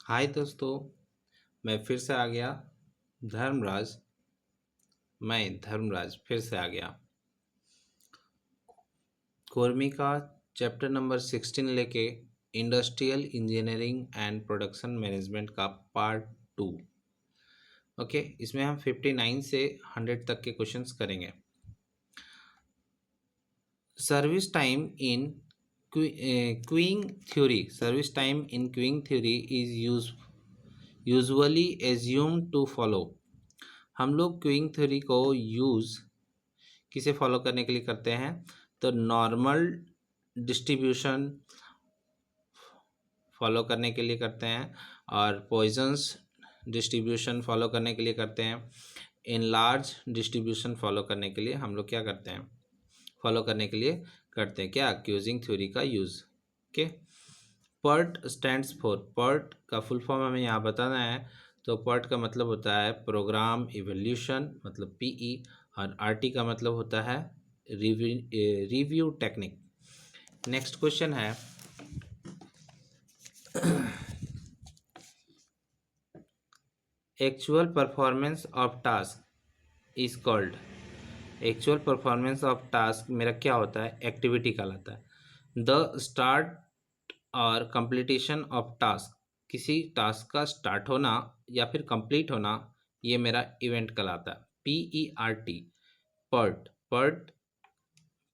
हाय दोस्तों, मैं फिर से आ गया। धर्मराज धर्मराज फिर से आ गया। कोरमी का चैप्टर नंबर 16 लेके industrial engineering and production management का पार्ट 2। ओके, इसमें हम 59 से 100 तक के क्वेश्चंस करेंगे। Service time in queueing theory is usually assumed to follow. हम लोग क्यूइंग थ्योरी को यूज़ किसे फॉलो करने के लिए करते हैं? तो नॉर्मल डिस्ट्रीब्यूशन फॉलो करने के लिए करते हैं और पॉइजन्स डिस्ट्रीब्यूशन फॉलो करने के लिए करते हैं। इन लार्ज डिस्ट्रीब्यूशन फॉलो करने के लिए हम लोग क्या करते हैं? फॉलो करने के लिए करते हैं क्या? क्यूजिंग थ्योरी का use. Okay, PERT stands for, PERT का फुल फॉर्म हमें यहाँ बताना है। तो पर्ट का मतलब होता है प्रोग्राम इवोल्यूशन, मतलब पीई, और आरटी का मतलब होता है रिव्यू टेक्निक। नेक्स्ट क्वेश्चन है actual performance of task is called. Actual performance of task मेरा क्या होता है? एक्टिविटी कहलाता है। द स्टार्ट और कंप्लीटेशन ऑफ टास्क, किसी टास्क का स्टार्ट होना या फिर कंप्लीट होना, ये मेरा इवेंट कहलाता है। PERT, PERT. पर्ट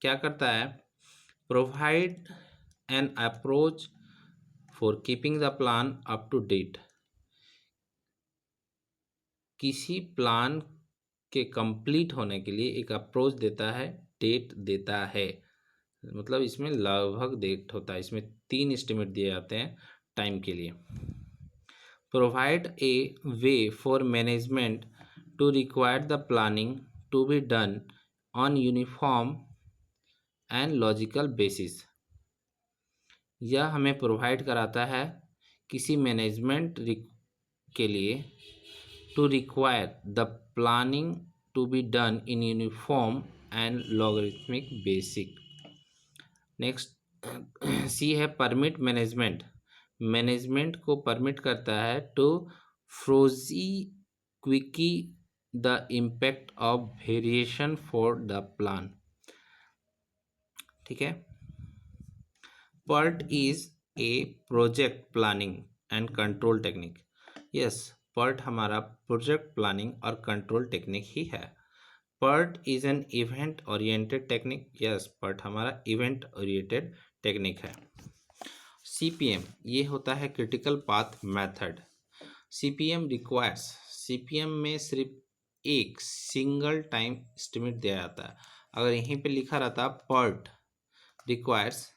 क्या करता है? Provide an approach for keeping the plan up to date. किसी प्लान के कंप्लीट होने के लिए एक अप्रोच देता है, डेट देता है। मतलब इसमें लगभग डेट होता है। इसमें 3 एस्टिमेट दिए जाते हैं टाइम के लिए। Provide a way for management to require the planning to be done on uniform and logical basis. यह हमें प्रोवाइड कराता है किसी मैनेजमेंट के लिए to require the planning to be done in uniform and logarithmic basic. Next C है permit management. Management को permit करता है to foresee quickly the impact of variation for the plan. ठीक है। PERT is a project planning and control technique. Yes, PERT हमारा project planning और control technique ही है। PERT is an event oriented technique. Yes, PERT हमारा event oriented technique है। CPM ये होता है critical path method. CPM requires, CPM में सिर्फ एक सिंगल टाइम एस्टिमेट दिया जाता है। अगर यहीं पे लिखा रहता PERT रिक्वायर्स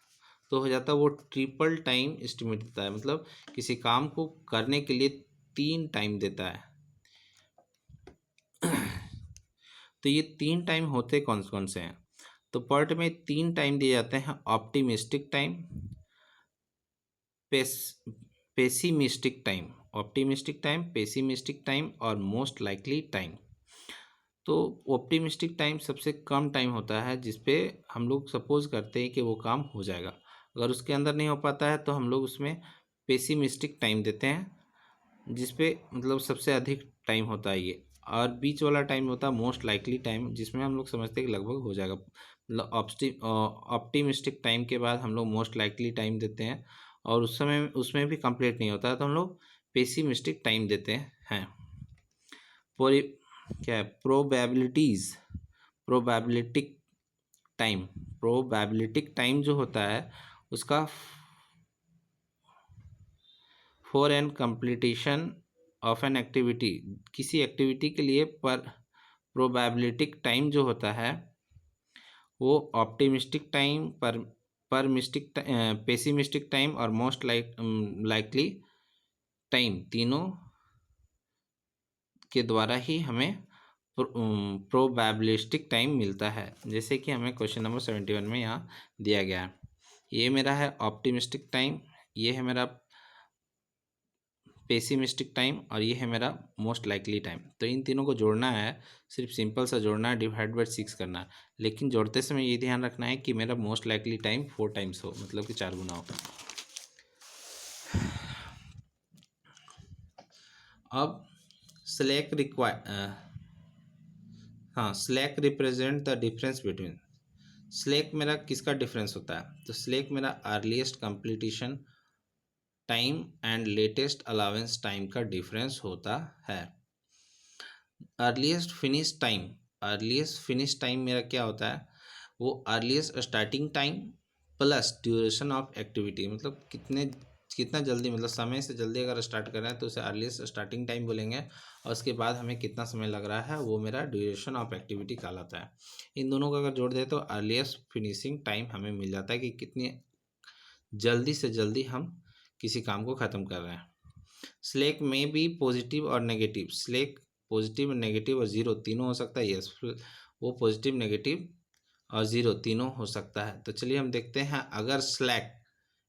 तो हो जाता वो ट्रिपल टाइम एस्टिमेट देता है। मतलब किसी काम को करने के लिए 3 टाइम देता है। तो ये 3 टाइम होते कौन कौन से हैं? तो पर्ट में 3 टाइम दिए जाते हैं। Optimistic time, pessimistic time, optimistic time, pessimistic time और मोस्ट लाइकली टाइम। तो ऑप्टिमिस्टिक टाइम सबसे कम टाइम होता है जिसपे हम लोग सपोज करते हैं कि वो काम हो जाएगा। अगर उसके अंदर नहीं हो पाता है तो हम लोग उसमें पेसिमिस्टिक टाइम देते हैं, जिसपे मतलब सबसे अधिक टाइम होता है ये। और बीच वाला टाइम होता है मोस्ट लाइकली टाइम, जिसमें हम लोग समझते हैं कि लगभग हो जाएगा। मतलब ऑप्टिमिस्टिक टाइम के बाद हम लोग मोस्ट लाइकली टाइम देते हैं, और उस समय उसमें भी कंप्लीट नहीं होता है तो हम लोग पेसिमिस्टिक टाइम देते हैं। क्या है? प्रोबेबिलिटिक टाइम। प्रोबेबिलिटिक टाइम जो होता है उसका for an completion of an activity, किसी एक्टिविटी के लिए पर प्रोबेबिलिटिक टाइम जो होता है वो ऑप्टिमिस्टिक टाइम, पेसिमिस्टिक टाइम और मोस्ट लाइकली टाइम, तीनों के द्वारा ही हमें प्रोबेबिलिस्टिक टाइम मिलता है। जैसे कि हमें क्वेश्चन नंबर 71 में यहाँ दिया गया है। ये मेरा है ऑप्टिमिस्टिक टाइम, ये है मेरा पेसिमिस्टिक टाइम और ये है मेरा मोस्ट लाइकली टाइम। तो इन तीनों को जोड़ना है, सिर्फ सिंपल सा जोड़ना है, डिवाइड बाय 6 करना है। लेकिन जोड़ते समय ये ध्यान रखना है कि मेरा मोस्ट लाइकली टाइम 4 टाइम्स हो, मतलब कि 4 गुना हो। अब slack slack represent the difference between. Slack मेरा किसका डिफरेंस होता है? तो स्लैक मेरा earliest completion time and latest allowance time का डिफरेंस होता है। अर्लीस्ट फिनिश टाइम मेरा क्या होता है? वो earliest starting time plus duration of activity, मतलब कितना जल्दी, मतलब समय से जल्दी अगर स्टार्ट कर रहे हैं तो उसे अर्लीस्ट स्टार्टिंग टाइम बोलेंगे, और उसके बाद हमें कितना समय लग रहा है वो मेरा ड्यूरेशन ऑफ एक्टिविटी कहलाता है। इन दोनों को अगर जोड़ दे तो अर्लीस्ट फिनिशिंग टाइम हमें मिल जाता है कि कितनी जल्दी से जल्दी हम किसी काम को ख़त्म कर रहे हैं। स्लैक में भी पॉजिटिव और नेगेटिव, स्लैक पॉजिटिव नेगेटिव और ज़ीरो तीनों हो सकता है। यस, वो पॉजिटिव नेगेटिव और ज़ीरो तीनों हो सकता है। तो चलिए हम देखते हैं, अगर स्लैक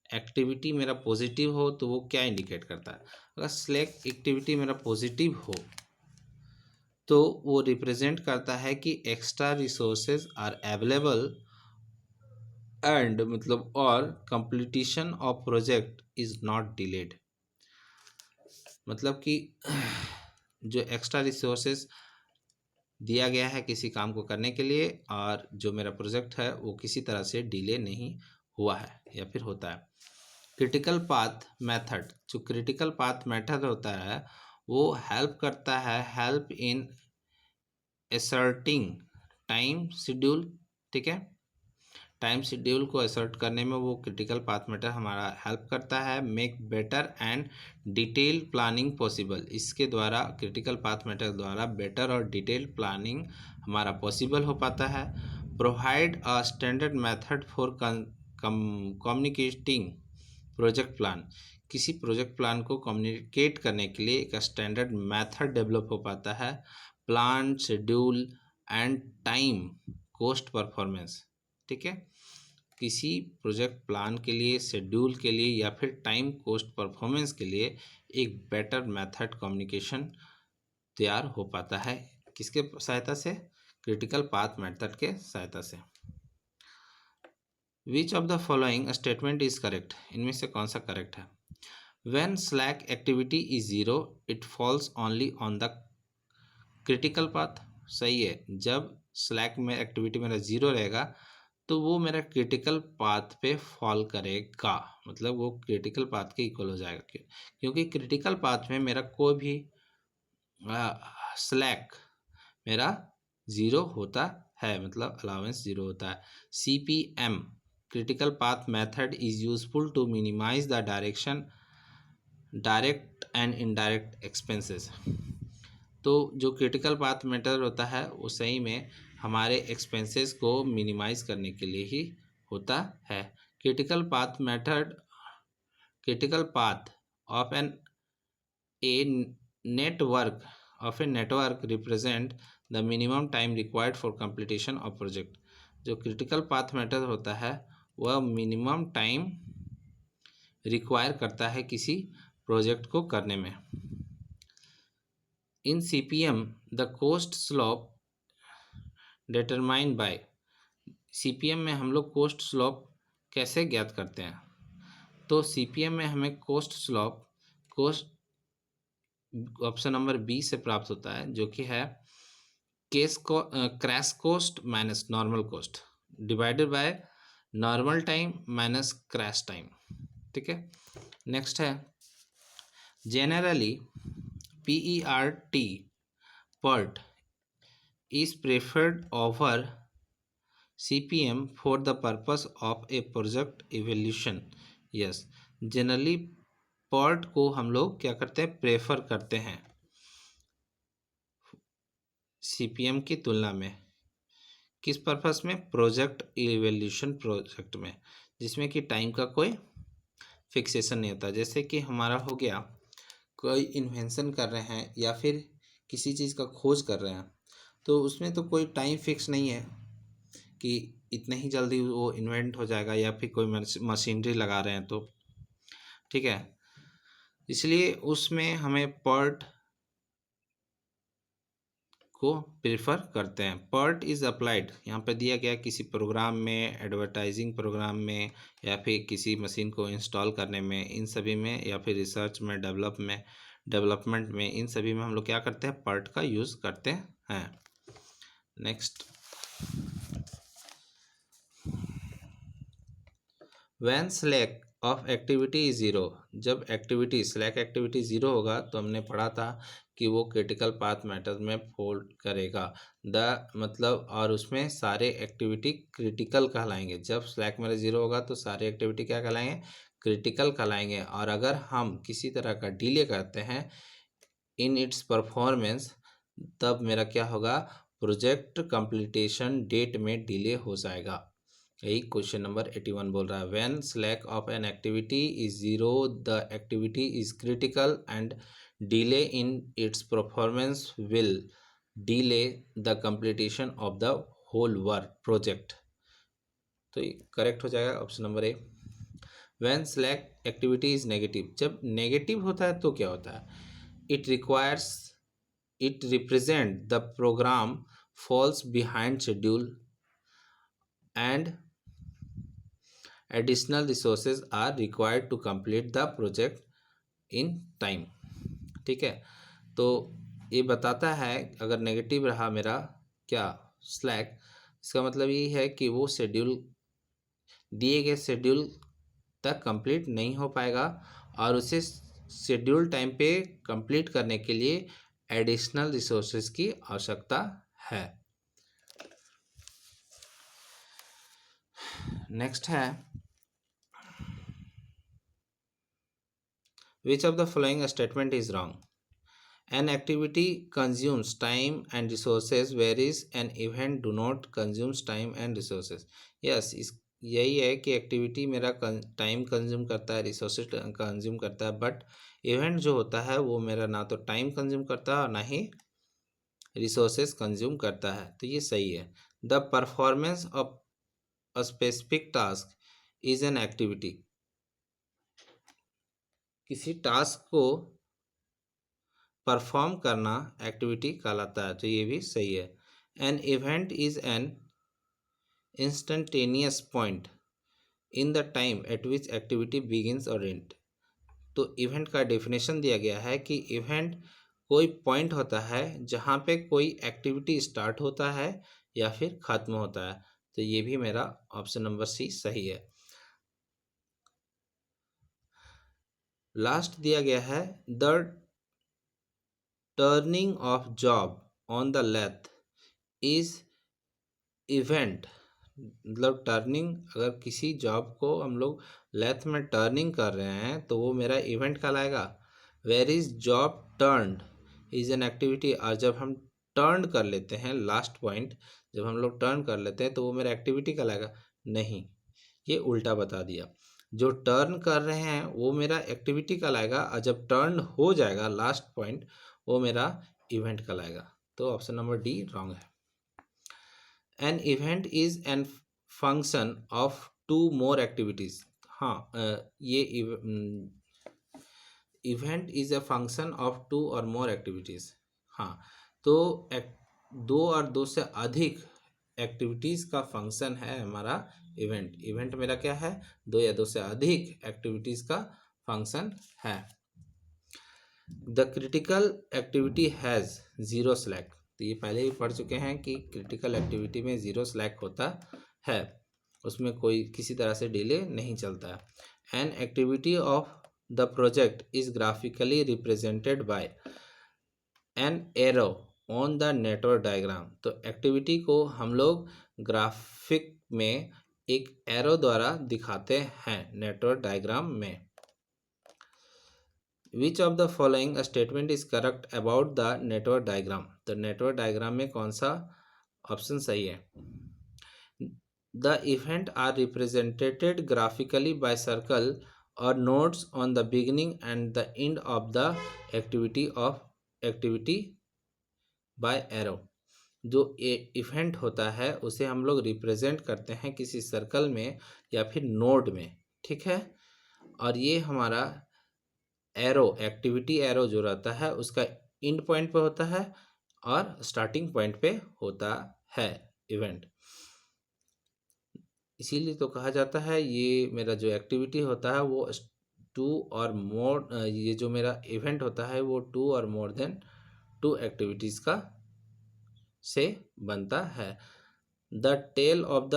एक्टिविटी मेरा पॉजिटिव हो तो वो क्या इंडिकेट करता है? अगर स्लैक एक्टिविटी मेरा पॉजिटिव हो तो वो रिप्रेजेंट करता है कि extra resources are available and मतलब और completion of project is not delayed. मतलब कि जो एक्स्ट्रा रिसोर्सेज दिया गया है किसी काम को करने के लिए, और जो मेरा प्रोजेक्ट है वो किसी तरह से डिले नहीं हुआ है या फिर होता है। क्रिटिकल पाथ मेथड, जो क्रिटिकल पाथ मेथड होता है वो help in asserting time schedule. ठीक है, टाइम शेड्यूल को असर्ट करने में वो क्रिटिकल पाथ मेथड हमारा हेल्प करता है। Make better and detail planning possible, इसके द्वारा क्रिटिकल पाथ मेथड द्वारा बेटर और डिटेल प्लानिंग हमारा पॉसिबल हो पाता है। Provide a standard method for communicating project plan, किसी प्रोजेक्ट प्लान को कम्युनिकेट करने के लिए एक स्टैंडर्ड मेथड डेवलप हो पाता है। Plan schedule and time cost performance. ठीक है, किसी प्रोजेक्ट प्लान के लिए, शेड्यूल के लिए या फिर टाइम कॉस्ट परफॉर्मेंस के लिए एक बेटर मेथड कम्युनिकेशन तैयार हो पाता है। किसके सहायता से? क्रिटिकल पाथ मेथड के सहायता से। विच of the following statement is correct, इनमें से कौन सा करेक्ट है? When slack activity is zero it falls only on the critical path. सही है, जब स्लैक में एक्टिविटी मेरा जीरो रहेगा तो वो मेरा क्रिटिकल पाथ पे फॉल करेगा, मतलब वो क्रिटिकल पाथ के इक्वल हो जाएगा। क्योंकि क्रिटिकल पाथ में मेरा कोई भी स्लैक मेरा ज़ीरो होता है, मतलब अलाउंस ज़ीरो होता है। CPM critical path method is useful to minimize the direct and indirect expenses. तो जो क्रिटिकल पाथ मेथड होता है वो सही में हमारे एक्सपेंसेस को मिनिमाइज करने के लिए ही होता है। Critical path method, critical path of network represent the minimum time required for completion of project. जो क्रिटिकल पाथ मेथड होता है वह मिनिमम टाइम रिक्वायर करता है किसी प्रोजेक्ट को करने में। In CPM the cost slope determine by, CPM में हम लोग कोस्ट स्लोप कैसे ज्ञात करते हैं? तो CPM में हमें कोस्ट ऑप्शन नंबर बी से प्राप्त होता है, जो कि है crash cost minus normal cost divided by normal time minus crash time. ठीक है, नेक्स्ट है generally PERT is preferred over CPM for the purpose of a project evaluation. Yes, generally PERT को हम लोग क्या करते हैं? प्रेफर करते हैं CPM की तुलना में। किस पर्पस में? प्रोजेक्ट इवैल्यूएशन प्रोजेक्ट में, जिसमें कि टाइम का कोई फिक्सेशन नहीं होता। जैसे कि हमारा हो गया, कोई इन्वेंशन कर रहे हैं या फिर किसी चीज़ का खोज कर रहे हैं, तो उसमें तो कोई टाइम फिक्स नहीं है कि इतने ही जल्दी वो इन्वेंट हो जाएगा, या फिर कोई मशीनरी लगा रहे हैं तो। ठीक है, इसलिए उसमें हमें PERT को प्रेफर करते हैं। PERT इज़ अप्लाइड, यहाँ पर दिया गया किसी प्रोग्राम में, एडवर्टाइजिंग प्रोग्राम में, या फिर किसी मशीन को इंस्टॉल करने में, इन सभी में, या फिर रिसर्च में, डेवलपमेंट में, इन सभी में हम लोग क्या करते हैं, पर्ट का यूज़ करते हैं। Next, when slack of activity is zero, जब एक्टिविटी स्लैक एक्टिविटी ज़ीरो होगा तो हमने पढ़ा था कि वो क्रिटिकल पाथ मेथड में फोल्ड करेगा द मतलब, और उसमें सारे एक्टिविटी क्रिटिकल कहलाएंगे। जब स्लैक मेरा ज़ीरो होगा तो सारे एक्टिविटी क्या कहलाएंगे, क्रिटिकल कहलाएंगे। और अगर हम किसी तरह का डिले करते हैं इन इट्स परफॉर्मेंस, तब मेरा क्या होगा, प्रोजेक्ट कंप्लीटेशन डेट में डिले हो जाएगा। यही क्वेश्चन नंबर 81 बोल रहा है। When slack of an activity is zero the activity is critical and delay in its performance will delay the completion of the whole work project. तो ये correct हो जाएगा option number A. When slack activity is negative, जब negative होता है तो क्या होता है, it represent the program falls behind schedule and additional resources are required to complete the project in time। ठीक है, तो ये बताता है अगर नेगेटिव रहा मेरा क्या स्लैक, इसका मतलब ये है कि वो शेड्यूल, दिए गए शेड्यूल तक कंप्लीट नहीं हो पाएगा और उसे शेड्यूल टाइम पे कंप्लीट करने के लिए एडिशनल रिसोर्सेज की आवश्यकता है। नेक्स्ट है, which of the following statement is wrong, an activity consumes time and resources varies an event do not consumes time and resources. Yes, इस यही है कि एक्टिविटी मेरा टाइम कंज्यूम करता है, रिसोर्सेज कंज्यूम करता है, बट इवेंट जो होता है वो मेरा ना तो टाइम कंज्यूम करता है और ना ही रिसोर्सेज कंज्यूम करता है। तो ये सही है। The performance of a specific task is an activity, किसी टास्क को परफॉर्म करना एक्टिविटी कहलाता है। तो ये भी सही है। An event is N instantaneous point in the time eight which activity begins और एंड। तो इवेंट का डेफिनेशन दिया गया है कि इवेंट कोई पॉइंट होता है जहाँ पे कोई एक्टिविटी स्टार्ट होता है या फिर ख़त्म होता है। तो ये भी मेरा ऑप्शन नंबर सी सही है। लास्ट दिया गया है, the turning of job on the lathe is event. मतलब टर्निंग, अगर किसी जॉब को हम लोग लेथ में टर्निंग कर रहे हैं तो वो मेरा इवेंट कहलाएगा। Where is job turned is an activity, और जब हम टर्न कर लेते हैं, लास्ट पॉइंट, जब हम लोग टर्न कर लेते हैं तो वो मेरा एक्टिविटी कहलाएगा। नहीं, ये उल्टा बता दिया। जो टर्न कर रहे हैं वो मेरा एक्टिविटी कहलाएगा और जब टर्न हो जाएगा लास्ट पॉइंट वो मेरा इवेंट कहलाएगा। तो ऑप्शन नंबर डी रॉन्ग है। An event is an function of two more activities. हाँ, ये event is a function of two और मोर एक्टिविटीज। हाँ, तो दो और दो से अधिक एक्टिविटीज का फंक्शन है हमारा इवेंट। इवेंट मेरा क्या है, दो या दो से अधिक एक्टिविटीज का फंक्शन है। The critical activity has zero slack. तो ये पहले ही पढ़ चुके हैं कि क्रिटिकल एक्टिविटी में ज़ीरो स्लैक होता है, उसमें कोई किसी तरह से डिले नहीं चलता है। An activity of the project is graphically represented by an arrow on the network diagram. तो एक्टिविटी को हम लोग ग्राफिक में एक एरो द्वारा दिखाते हैं नेटवर्क डायग्राम में। Which of the following statement is correct about the network diagram. तो नेटवर्क डायग्राम में कौन सा ऑप्शन सही है। The event are represented graphically by circle और nodes on the beginning and the end of the activity by arrow. जो event होता है उसे हम लोग रिप्रेजेंट करते हैं किसी सर्कल में या फिर नोड में, ठीक है। और ये हमारा एरो, एक्टिविटी एरो जो रहता है उसका एंड पॉइंट पे होता है और स्टार्टिंग पॉइंट पे होता है इवेंट। इसीलिए तो कहा जाता है ये मेरा जो एक्टिविटी होता है वो टू और मोर, ये जो मेरा इवेंट होता है वो टू और मोर देन टू एक्टिविटीज़ का से बनता है। The tail of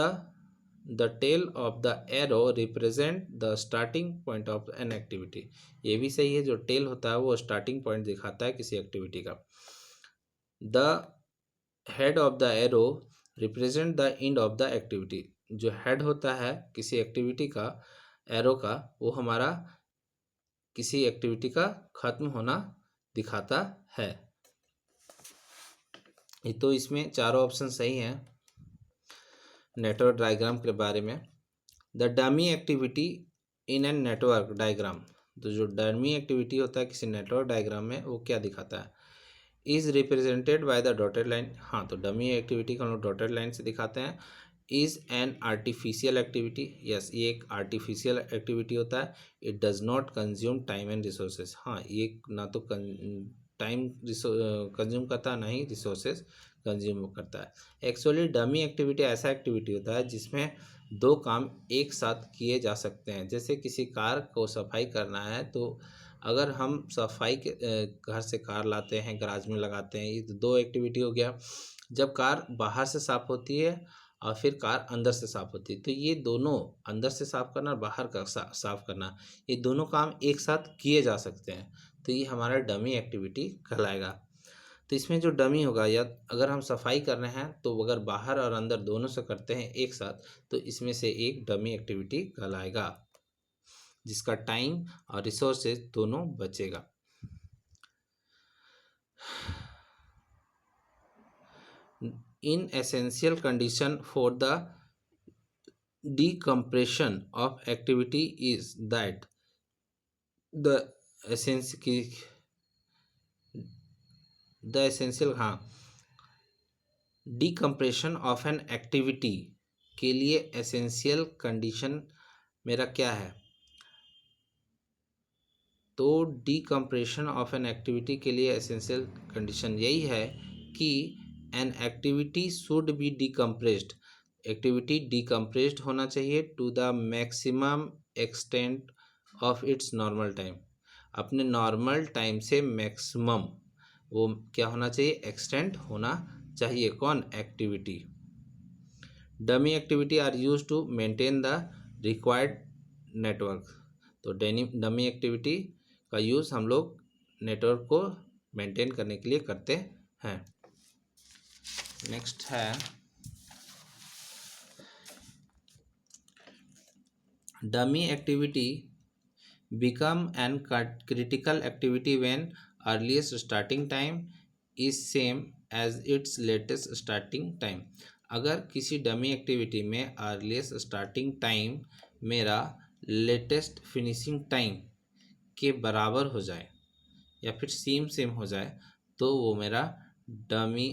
the arrow represent the starting point of an activity. ये भी सही है, जो टेल होता है वो स्टार्टिंग पॉइंट दिखाता है किसी एक्टिविटी का। The head of the arrow represent the end of the activity. जो हेड होता है किसी एक्टिविटी का, एरो का, वो हमारा किसी एक्टिविटी का खत्म होना दिखाता है। ये तो इसमें चारों ऑप्शन सही हैं नेटवर्क डायग्राम के बारे में। The dummy activity in an network diagram. तो जो डमी एक्टिविटी होता है किसी नेटवर्क डायग्राम में, वो क्या दिखाता है? Is represented by the dotted line. हाँ, तो डमी एक्टिविटी को हम लोग डॉटेड लाइन से दिखाते हैं। Is an artificial activity. Yes, ये एक आर्टिफिशियल एक्टिविटी होता है। It does not consume time and resources. हाँ, ये ना तो टाइम कंज्यूम करता है, ना ही रिसोर्सेज कंज्यूम करता है। एक्चुअली डमी एक्टिविटी ऐसा एक्टिविटी होता है जिसमें दो काम एक साथ किए जा सकते हैं। जैसे किसी कार को सफाई करना है, तो अगर हम सफाई के घर से कार लाते हैं, गैराज में लगाते हैं, ये तो दो एक्टिविटी हो गया। जब कार बाहर से साफ़ होती है और फिर कार अंदर से साफ़ होती है, तो ये दोनों, अंदर से साफ़ करना और बाहर का साफ़ करना, ये दोनों काम एक साथ किए जा सकते हैं। तो ये हमारा डमी एक्टिविटी कहलाएगा। तो इसमें जो डमी होगा, या अगर हम सफाई कर रहे हैं तो अगर बाहर और अंदर दोनों से करते हैं एक साथ, तो इसमें से एक डमी एक्टिविटी कहलाएगा, जिसका टाइम और रिसोर्सेज दोनों बचेगा। In essential condition for the decompression of activity is that the essential हाँ, decompression of an activity के लिए एसेंशियल कंडीशन मेरा क्या है? तो decompression of an activity के लिए एसेंशियल कंडीशन यही है कि an activity should be decompressed। Activity decompressed होना चाहिए to the maximum extent of its normal time. अपने नॉर्मल टाइम से मैक्सिमम वो क्या होना चाहिए? एक्सटेंट होना चाहिए। कौन? Activity. Dummy activity are use to maintain the required network. तो डमी एक्टिविटी का यूज़ हम लोग नेटवर्क को मेंटेन करने के लिए करते हैं। नेक्स्ट है dummy activity become an critical activity when earliest starting time is same as its latest starting time। अगर किसी डमी एक्टिविटी में अर्लीस्ट स्टार्टिंग टाइम मेरा लेटेस्ट फिनिशिंग टाइम के बराबर हो जाए या फिर सेम हो जाए, तो वो मेरा डमी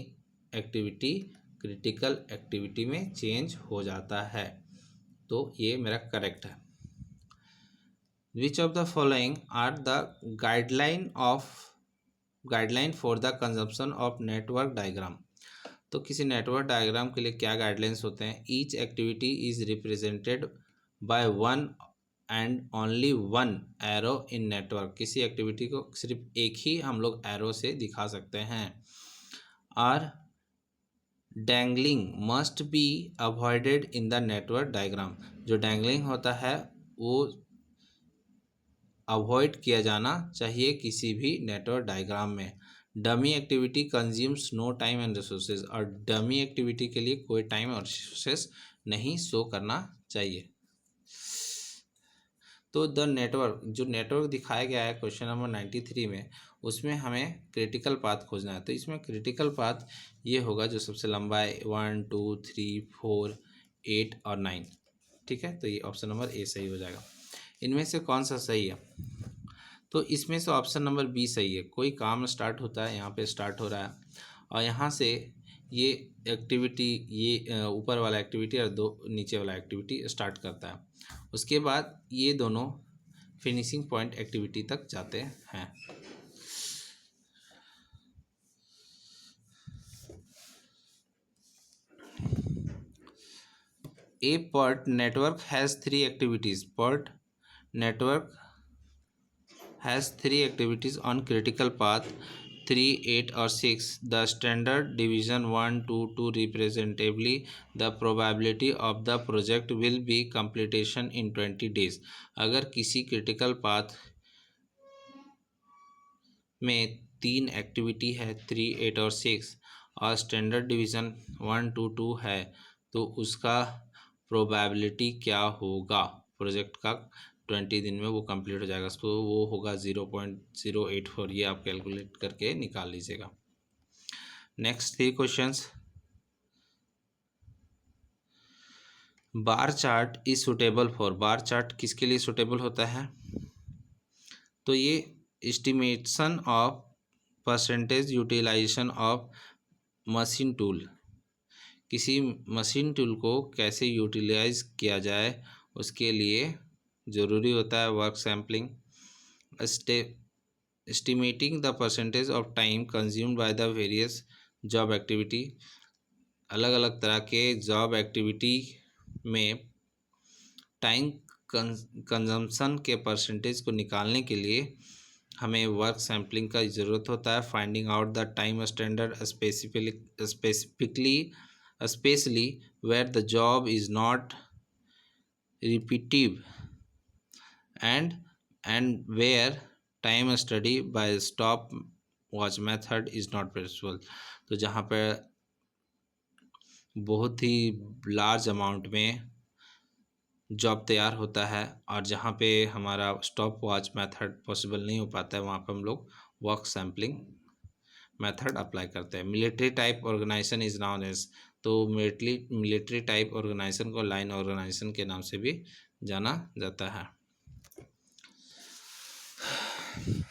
एक्टिविटी क्रिटिकल एक्टिविटी में चेंज हो जाता है। तो ये मेरा करेक्ट है। Which of the following are the guideline for the consumption of network diagram. तो किसी नेटवर्क डायग्राम के लिए क्या गाइडलाइंस होते हैं? Each activity is represented by one and only one arrow in network. किसी एक्टिविटी को सिर्फ एक ही हम लोग एरो से दिखा सकते हैं। Are dangling must be avoided in the network diagram. जो डैंगलिंग होता है वो अवॉइड किया जाना चाहिए किसी भी नेटवर्क डायग्राम में। Dummy activity consumes no time and resources. और डमी एक्टिविटी के लिए कोई टाइम और रिसोर्सेज नहीं शो करना चाहिए। तो द नेटवर्क, जो नेटवर्क दिखाया गया है क्वेश्चन नंबर 93 में, उसमें हमें क्रिटिकल पाथ खोजना है। तो इसमें क्रिटिकल पाथ ये होगा जो सबसे लंबा है, 1 2 3 4 8 और 9। ठीक है, तो ये ऑप्शन नंबर ए सही हो जाएगा। इनमें से कौन सा सही है? तो इसमें से ऑप्शन नंबर बी सही है। कोई काम स्टार्ट होता है, यहाँ पे स्टार्ट हो रहा है और यहाँ से ये एक्टिविटी, ये ऊपर वाला एक्टिविटी और दो नीचे वाला एक्टिविटी स्टार्ट करता है। उसके बाद ये दोनों फिनिशिंग पॉइंट एक्टिविटी तक जाते हैं। A PERT network has 3 activities. PERT network has 3 activities on critical path 3, 8 or 6, the standard division 1 to 2 representatively the probability of the project will be completion in 20 days। अगर किसी critical path में 3 activity है 3, 8 और 6 और standard division 1 to 2 है तो उसका probability क्या होगा प्रोजेक्ट का 20 दिन में वो कंप्लीट हो जाएगा, तो वो होगा 0.084। ये आप कैलकुलेट करके निकाल लीजिएगा। Next 3 questions. Bar chart is suitable for, bar chart किसके लिए सुटेबल होता है? तो ये estimation of percentage utilization of machine tool, किसी मशीन टूल को कैसे यूटिलाइज किया जाए उसके लिए ज़रूरी होता है work sampling. Estimating the percentage of time consumed by the various job activity, अलग अलग तरह के जॉब एक्टिविटी में टाइम कंजम्पशन के परसेंटेज को निकालने के लिए हमें वर्क सैम्पलिंग का ज़रूरत होता है। Finding out the time standard specially where the job is not repetitive and where time study by stop watch method is not possible. तो जहाँ पर बहुत ही लार्ज अमाउंट में जॉब तैयार होता है और जहाँ पे हमारा स्टॉप वॉच मेथड पॉसिबल नहीं हो पाता है वहाँ पर हम लोग वर्क सैम्पलिंग मेथड अप्लाई करते हैं। Military type organisation is known as, तो मिलिट्री टाइप ऑर्गेनाइजेशन को लाइन ऑर्गेनाइजेशन के नाम से भी जाना जाता है।